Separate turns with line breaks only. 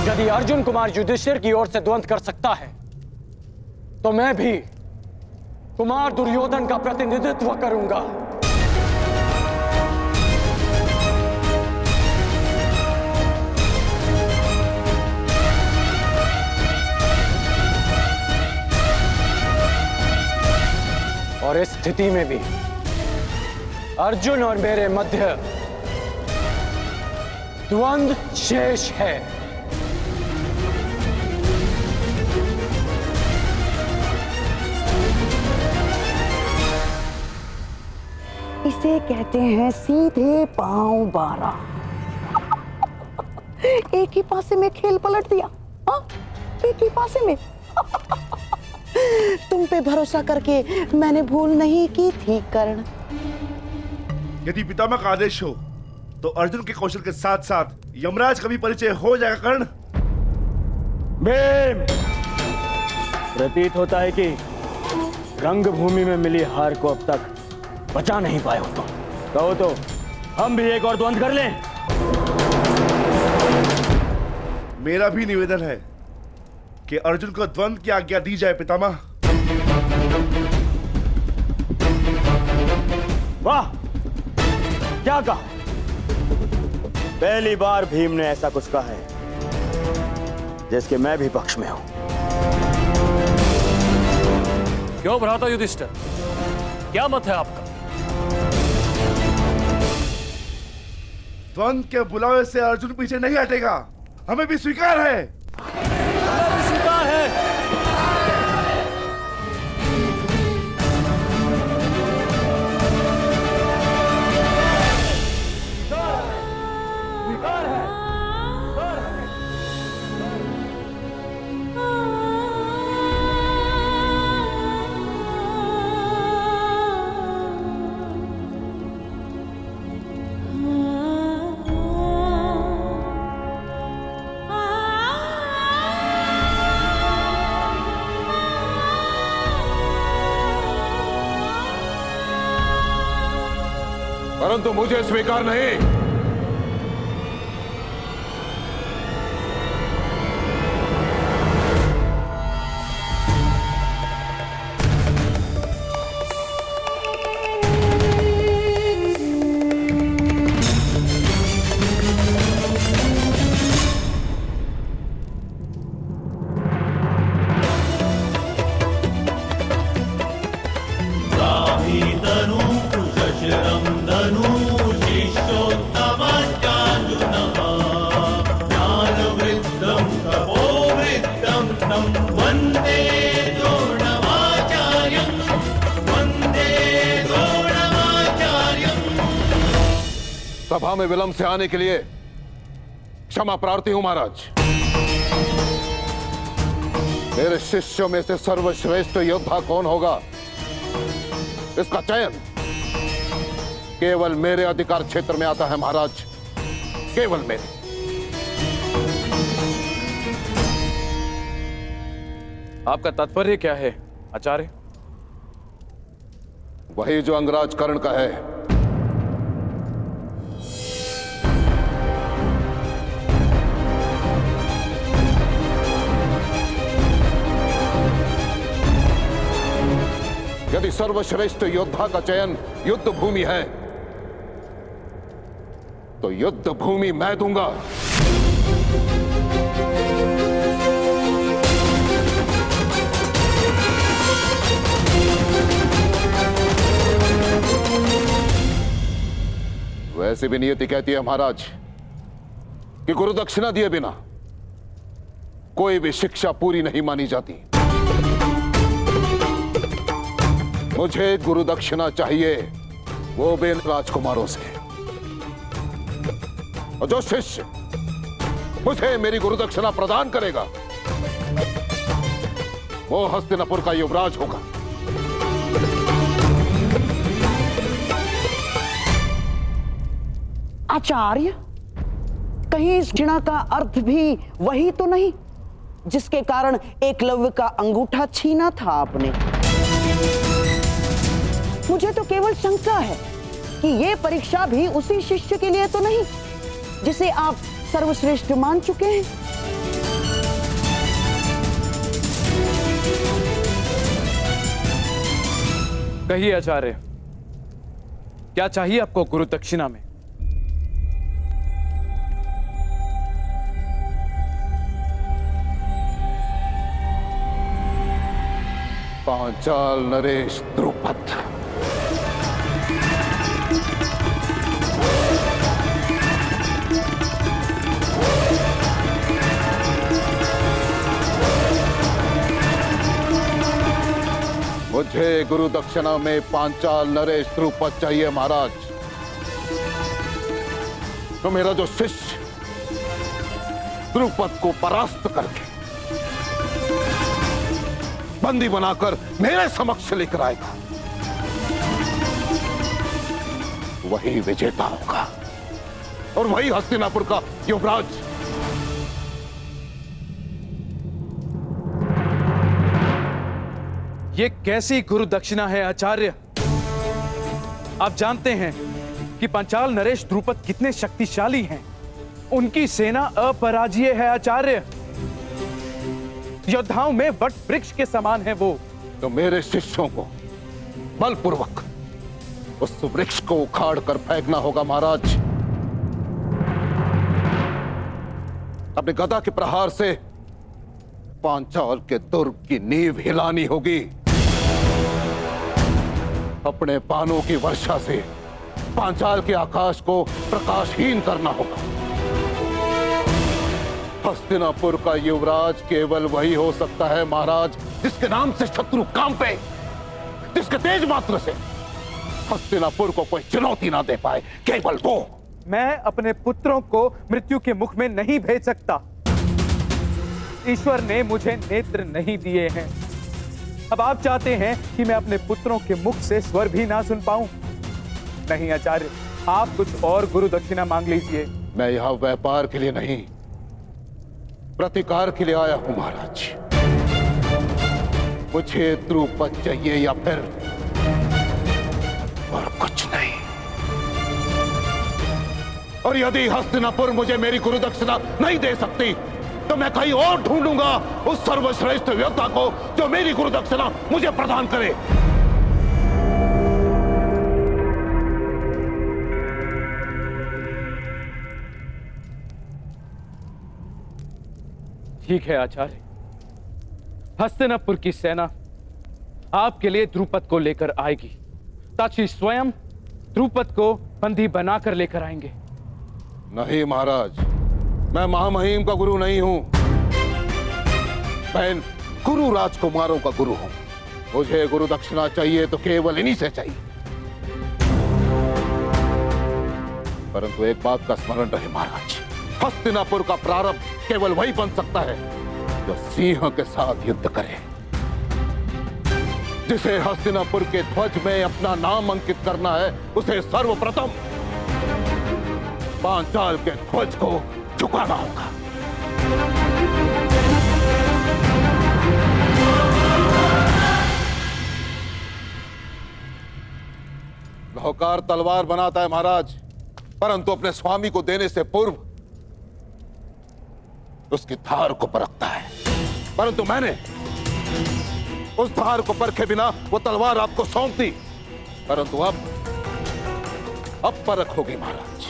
यदि अर्जुन कुमार युधिष्ठिर की ओर से द्वंद्व कर सकता है तो मैं भी कुमार दुर्योधन का प्रतिनिधित्व करूंगा। और इस स्थिति में भी अर्जुन और मेरे मध्य द्वंद्व शेष है।
इसे कहते हैं सीधे पांव 12। एक ही पासे में खेल पलट दिया। हाँ? एक ही पासे में। तुम पे भरोसा करके मैंने भूल नहीं की थी कर्ण।
यदि पितामह का आदेश हो तो अर्जुन के कौशल के साथ साथ यमराज का भी परिचय हो जाएगा कर्ण।
भीम, प्रतीत होता है कि रंगभूमि में मिली हार को अब तक बचा नहीं पाए हो तुम। कहो तो हम भी एक और द्वंद्व कर लें।
मेरा भी निवेदन है कि अर्जुन को द्वंद्व की आज्ञा दी जाए पितामह।
वाह, क्या कहा? पहली बार भीम ने ऐसा कुछ कहा है जिसके मैं भी पक्ष में हूं।
क्यों भ्राता युधिष्ठिर, क्या मत है आपका?
द्वंद्व के बुलावे से अर्जुन पीछे नहीं हटेगा, हमें भी स्वीकार है।
स्वीकार है।
परंतु मुझे स्वीकार नहीं। सभा में विलंब से आने के लिए क्षमा प्रार्थी हूं महाराज। मेरे शिष्यों में से सर्वश्रेष्ठ योद्धा कौन होगा, इसका चयन केवल मेरे अधिकार क्षेत्र में आता है महाराज, केवल मेरे।
आपका तात्पर्य क्या है आचार्य?
वही जो अंगराज कर्ण का है। यदि सर्वश्रेष्ठ योद्धा का चयन युद्ध भूमि है तो युद्ध भूमि मैं दूंगा। वैसे भी नियति कहती है महाराज कि गुरु दक्षिणा दिए बिना कोई भी शिक्षा पूरी नहीं मानी जाती। मुझे गुरु दक्षिणा चाहिए, वो भी राजकुमारों से। और जो शिष्य मुझे मेरी गुरु दक्षिणा प्रदान करेगा वो हस्तिनापुर का युवराज होगा।
आचार्य, कहीं इस घृणा का अर्थ भी वही तो नहीं जिसके कारण एकलव्य का अंगूठा छीना था आपने? मुझे तो केवल शंका है कि यह परीक्षा भी उसी शिष्य के लिए तो नहीं जिसे आप सर्वश्रेष्ठ मान चुके हैं।
कहिए आचार्य, क्या चाहिए आपको गुरु दक्षिणा में?
पांचाल नरेश द्रुपद। मुझे गुरु दक्षिणा में पांचाल नरेश द्रुपद चाहिए महाराज। तो मेरा जो शिष्य द्रुपद को परास्त करके बंदी बनाकर मेरे समक्ष लेकर आएगा, वही विजेता होगा और वही हस्तिनापुर का युवराज।
ये कैसी गुरु दक्षिणा है आचार्य? आप जानते हैं कि पांचाल नरेश द्रुपद कितने शक्तिशाली हैं। उनकी सेना अपराजय है आचार्य। योद्धाओं में वट वृक्ष के समान है वो।
तो मेरे शिष्यों को बलपूर्वक उस वृक्ष को उखाड़ कर फेंकना होगा महाराज। अपने गदा के प्रहार से पांचाल के दुर्ग की नींव हिलानी होगी। अपने बाणों की वर्षा से पांचाल के आकाश को प्रकाशहीन करना होगा। हस्तिनापुर का युवराज केवल वही हो सकता है महाराज जिसके नाम से शत्रु कांपे, जिसके तेज मात्र से हस्तिनापुर को कोई चुनौती ना दे पाए, केवल वो।
मैं अपने पुत्रों को मृत्यु के मुख में नहीं भेज सकता। ईश्वर ने मुझे नेत्र नहीं दिए हैं। अब आप चाहते हैं कि मैं अपने पुत्रों के मुख से स्वर भी ना सुन पाऊं? नहीं आचार्य, आप कुछ और गुरु दक्षिणा मांग लीजिए।
मैं यहां व्यापार के लिए नहीं, प्रतिकार के लिए आया हूं महाराज। मुझे द्रुपद चाहिए या फिर और कुछ नहीं। और यदि हस्तिनापुर मुझे मेरी गुरु दक्षिणा नहीं दे सकती तो मैं कहीं और ढूंढूंगा उस सर्वश्रेष्ठ योद्धा को जो मेरी गुरु दक्षिणा मुझे प्रदान करे।
ठीक है आचार्य, हस्तिनापुर की सेना आपके लिए द्रुपद को लेकर आएगी। ताची स्वयं द्रुपद को बंदी बनाकर लेकर आएंगे।
नहीं महाराज, मैं महामहिम का गुरु नहीं हूं। मैं गुरु राजकुमारों का गुरु हूं। मुझे गुरु दक्षिणा चाहिए तो केवल इन्हीं से चाहिए। परंतु एक बात का स्मरण रहे महाराज, हस्तिनापुर का प्रारंभ केवल वही बन सकता है जो सिंह के साथ युद्ध करे, जिसे हस्तिनापुर के ध्वज में अपना नाम अंकित करना है। उसे सर्वप्रथम पांचाल के ध्वज को झुकाना होगा। नौकार तलवार बनाता है महाराज, परंतु अपने स्वामी को देने से पूर्व उसकी धार को परखता है। परंतु मैंने उस धार को परखे बिना वो तलवार आपको सौंप दी, परंतु अब परख होगी महाराज।